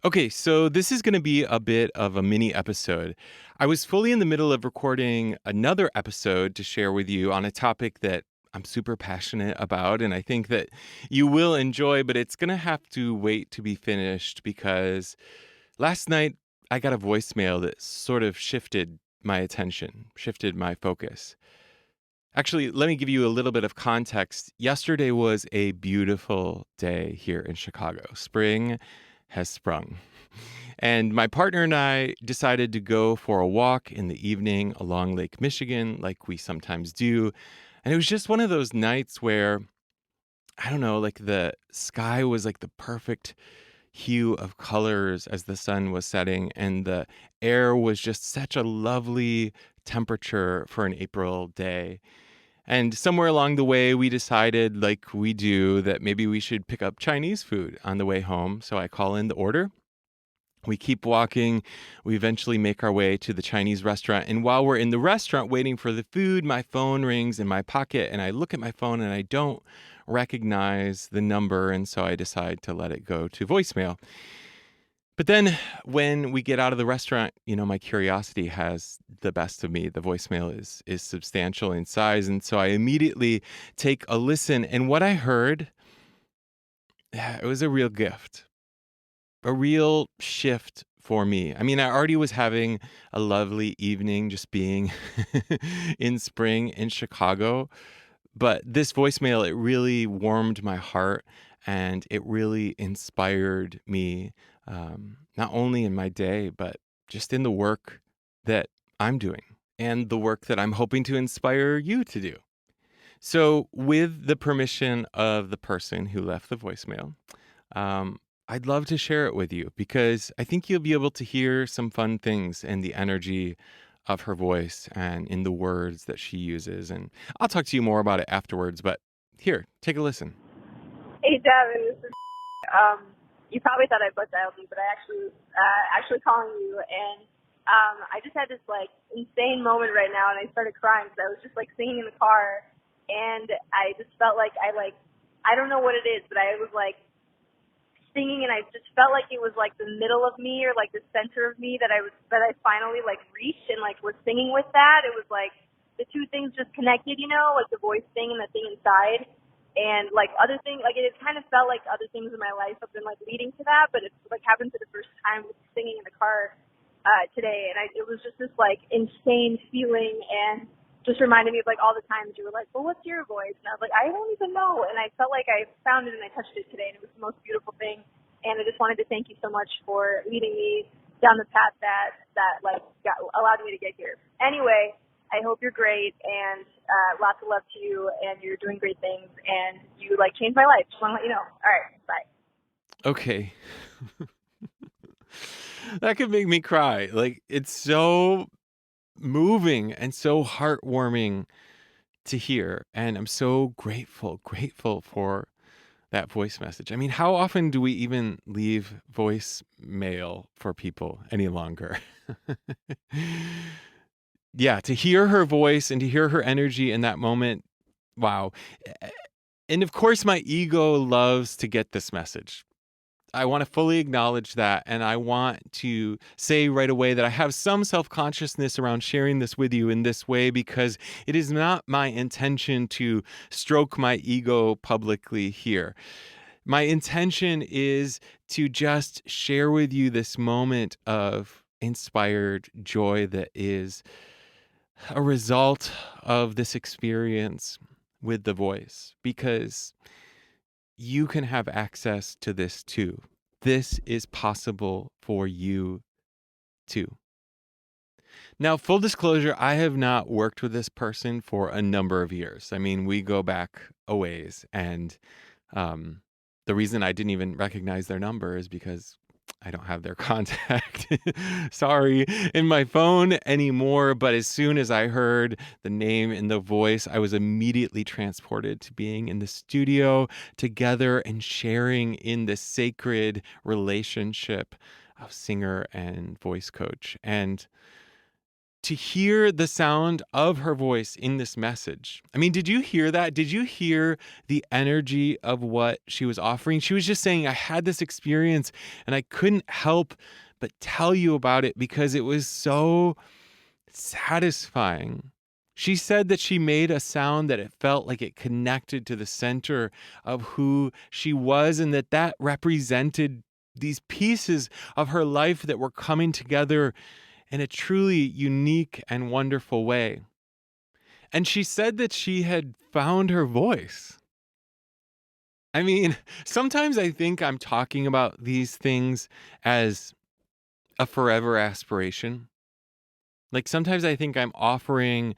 Okay, so this is going to be a bit of a mini episode. I was fully in the middle of recording another episode to share with you on a topic that I'm super passionate about, and I think that you will enjoy, but it's going to have to wait to be finished because last night I got a voicemail that sort of shifted my attention, shifted my focus. Actually, let me give you a little bit of context. Yesterday was a beautiful day here in Chicago. Spring has sprung. And my partner and I decided to go for a walk in the evening along Lake Michigan, like we sometimes do. And it was just one of those nights where, I don't know, like the sky was like the perfect hue of colors as the sun was setting, and the air was just such a lovely temperature for an April day. And somewhere along the way, we decided, like we do, that maybe we should pick up Chinese food on the way home. So I call in the order. We keep walking. We eventually make our way to the Chinese restaurant. And while we're in the restaurant waiting for the food, my phone rings in my pocket. And I look at my phone and I don't recognize the number. And so I decide to let it go to voicemail. But then when we get out of the restaurant, my curiosity has the best of me. The voicemail is substantial in size. And so I immediately take a listen. And what I heard, it was a real gift, a real shift for me. I mean, I already was having a lovely evening just being in spring in Chicago, but this voicemail, it really warmed my heart and it really inspired me, not only in my day, but just in the work that I'm doing and the work that I'm hoping to inspire you to do. So, with the permission of the person who left the voicemail, I'd love to share it with you because I think you'll be able to hear some fun things in the energy of her voice and in the words that she uses. And I'll talk to you more about it afterwards, but here, take a listen. Hey, Davin, this is, you probably thought I butt dialed you, but I actually calling you, and I just had this like insane moment right now, and I started crying because I was just like singing in the car, and I just felt like I don't know what it is, but I was like singing, and I just felt like it was like the middle of me or like the center of me that I finally like reached and like was singing with that. It was like the two things just connected, like the voice thing and the thing inside. And like other things, like it kind of felt like other things in my life have been like leading to that, but it's like happened for the first time with singing in the car today, and it was just this like insane feeling, and just reminded me of like all the times you were like, well, what's your voice? And I was like, I don't even know, and I felt like I found it and I touched it today, and it was the most beautiful thing. And I just wanted to thank you so much for leading me down the path that like allowed me to get here. Anyway, I hope you're great, and lots of love to you, and you're doing great things, and you like changed my life. Just want to let you know. All right, bye. Okay. That could make me cry. Like, it's so moving and so heartwarming to hear. And I'm so grateful for that voice message. I mean, how often do we even leave voicemail for people any longer? Yeah, to hear her voice and to hear her energy in that moment, wow. And of course, my ego loves to get this message. I want to fully acknowledge that. And I want to say right away that I have some self consciousness around sharing this with you in this way because it is not my intention to stroke my ego publicly here. My intention is to just share with you this moment of inspired joy that is a result of this experience with the voice, because you can have access to this too. This is possible for you too. Now, full disclosure, I have not worked with this person for a number of years. I mean, we go back a ways, and the reason I didn't even recognize their number is because I don't have their contact, sorry, in my phone anymore. But as soon as I heard the name and the voice, I was immediately transported to being in the studio together and sharing in this sacred relationship of singer and voice coach. And to hear the sound of her voice in this message. I mean, did you hear that? Did you hear the energy of what she was offering? She was just saying, I had this experience and I couldn't help but tell you about it because it was so satisfying. She said that she made a sound that it felt like it connected to the center of who she was, and that represented these pieces of her life that were coming together in a truly unique and wonderful way. And she said that she had found her voice. I mean, sometimes I think I'm talking about these things as a forever aspiration. Like sometimes I think I'm offering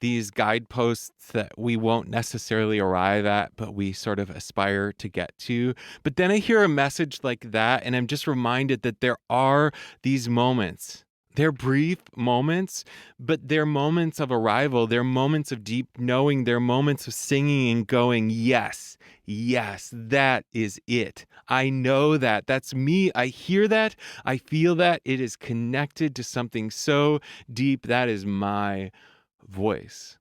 these guideposts that we won't necessarily arrive at, but we sort of aspire to get to. But then I hear a message like that, and I'm just reminded that there are these moments. They're brief moments, but they're moments of arrival. They're moments of deep knowing. They're moments of singing and going, yes, yes, that is it. I know that. That's me. I hear that. I feel that. It is connected to something so deep. That is my voice.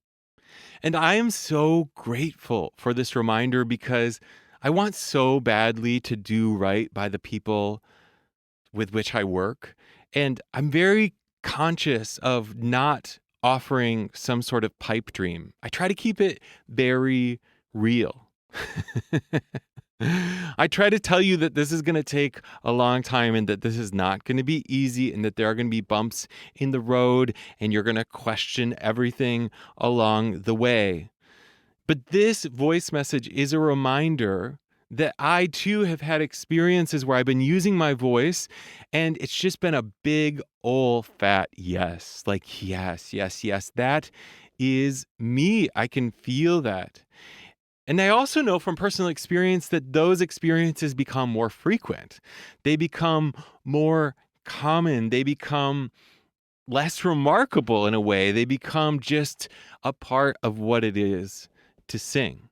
And I am so grateful for this reminder because I want so badly to do right by the people with which I work. And I'm very conscious of not offering some sort of pipe dream. I try to keep it very real. I try to tell you that this is going to take a long time and that this is not going to be easy and that there are going to be bumps in the road and you're going to question everything along the way. But this voice message is a reminder that I too have had experiences where I've been using my voice and it's just been a big old fat yes. Like, yes, yes, yes. That is me. I can feel that. And I also know from personal experience that those experiences become more frequent. They become more common. They become less remarkable in a way. They become just a part of what it is to sing.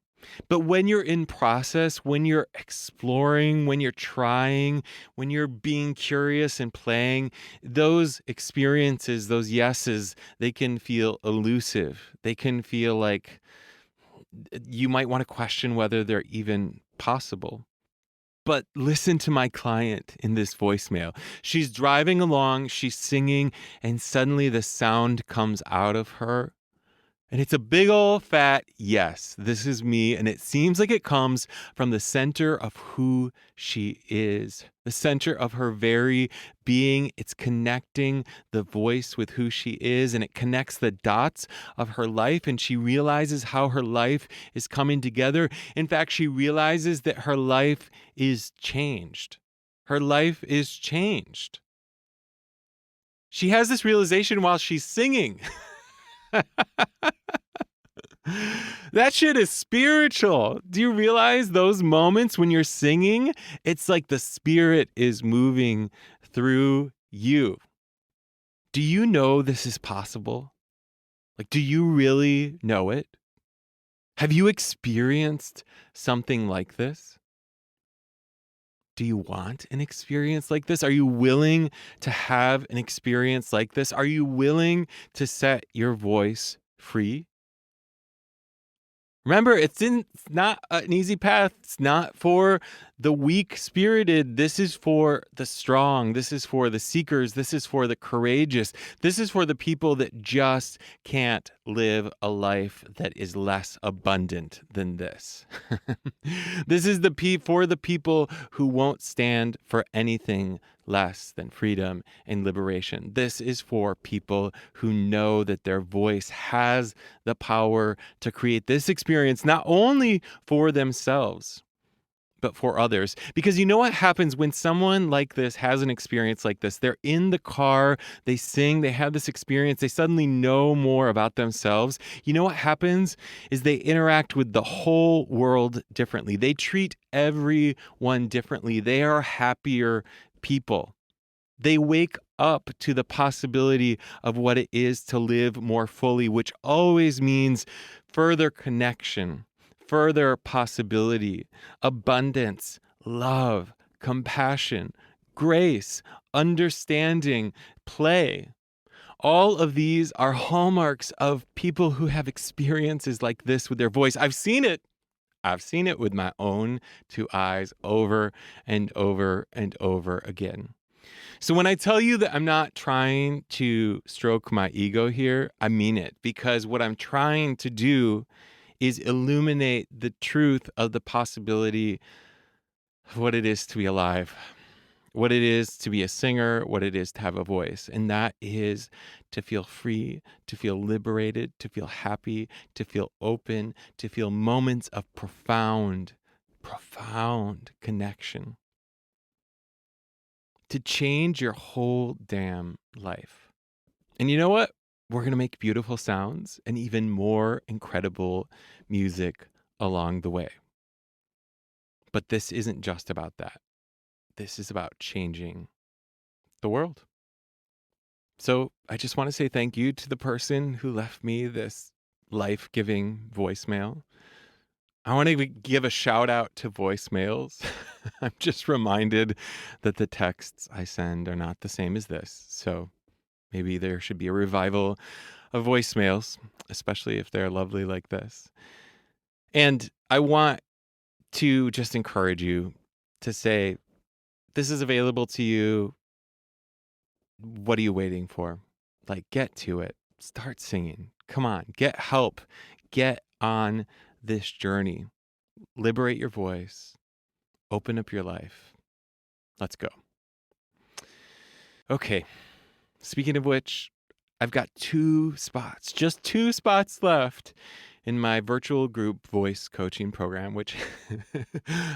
But when you're in process, when you're exploring, when you're trying, when you're being curious and playing, those experiences, those yeses, they can feel elusive. They can feel like you might want to question whether they're even possible. But listen to my client in this voicemail. She's driving along, she's singing, and suddenly the sound comes out of her. And it's a big old fat yes, this is me. And it seems like it comes from the center of who she is, the center of her very being. It's connecting the voice with who she is, and it connects the dots of her life. And she realizes how her life is coming together. In fact, she realizes that her life is changed. Her life is changed. She has this realization while she's singing. That shit is spiritual. Do you realize those moments when you're singing? It's like the spirit is moving through you. Do you know this is possible? Like, do you really know it? Have you experienced something like this? Do you want an experience like this? Are you willing to have an experience like this? Are you willing to set your voice free? Remember, it's not an easy path. It's not for the weak-spirited. This is for the strong. This is for the seekers. This is for the courageous. This is for the people that just can't live a life that is less abundant than this. This is for the people who won't stand for anything less than freedom and liberation. This is for people who know that their voice has the power to create this experience, not only for themselves, but for others. Because you know what happens when someone like this has an experience like this? They're in the car, they sing, they have this experience, they suddenly know more about themselves. You know what happens is they interact with the whole world differently. They treat everyone differently. They are happier people. They wake up to the possibility of what it is to live more fully, which always means further connection, further possibility, abundance, love, compassion, grace, understanding, play. All of these are hallmarks of people who have experiences like this with their voice. I've seen it. I've seen it with my own two eyes over and over and over again. So when I tell you that I'm not trying to stroke my ego here, I mean it, because what I'm trying to do is illuminate the truth of the possibility of what it is to be alive, what it is to be a singer, what it is to have a voice. And that is to feel free, to feel liberated, to feel happy, to feel open, to feel moments of profound, profound connection, to change your whole damn life. And you know what? We're going to make beautiful sounds and even more incredible music along the way. But this isn't just about that. This is about changing the world. So I just want to say thank you to the person who left me this life-giving voicemail. I want to give a shout out to voicemails. I'm just reminded that the texts I send are not the same as this. So maybe there should be a revival of voicemails, especially if they're lovely like this. And I want to just encourage you to say, this is available to you. What are you waiting for? Like, get to it. Start singing. Come on, get help. Get on this journey. Liberate your voice. Open up your life. Let's go. Okay. Speaking of which, I've got just 2 spots left in my virtual group voice coaching program, which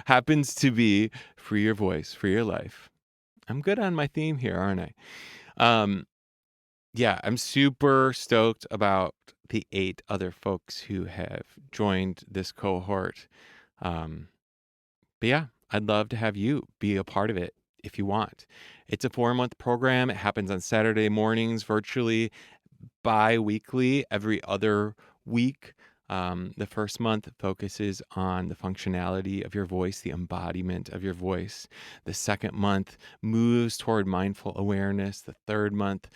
happens to be Free Your Voice, Free Your Life. I'm good on my theme here, aren't I? Yeah, I'm super stoked about the 8 other folks who have joined this cohort. But yeah, I'd love to have you be a part of it if you want. It's a 4-month program. It happens on Saturday mornings virtually, bi-weekly, every other week. The first month focuses on the functionality of your voice, the embodiment of your voice. The second month moves toward mindful awareness. The third month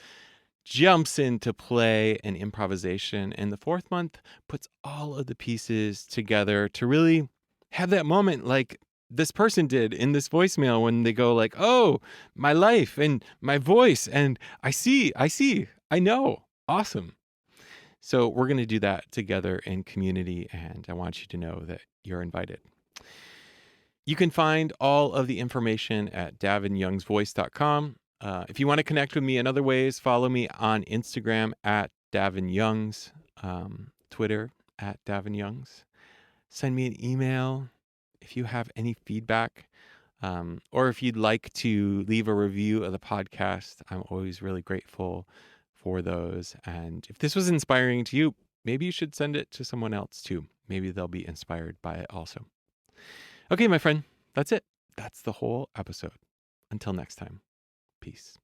jumps into play and improvisation. And the fourth month puts all of the pieces together to really have that moment like this person did in this voicemail when they go like, oh, my life and my voice. And I see, I know. Awesome. So we're going to do that together in community. And I want you to know that you're invited. You can find all of the information at davinyoungsvoice.com. If you want to connect with me in other ways, follow me on Instagram at Davin Youngs, Twitter at Davin Youngs. Send me an email if you have any feedback, or if you'd like to leave a review of the podcast. I'm always really grateful for those. And if this was inspiring to you, maybe you should send it to someone else too. Maybe they'll be inspired by it also. Okay, my friend, that's it. That's the whole episode. Until next time, peace.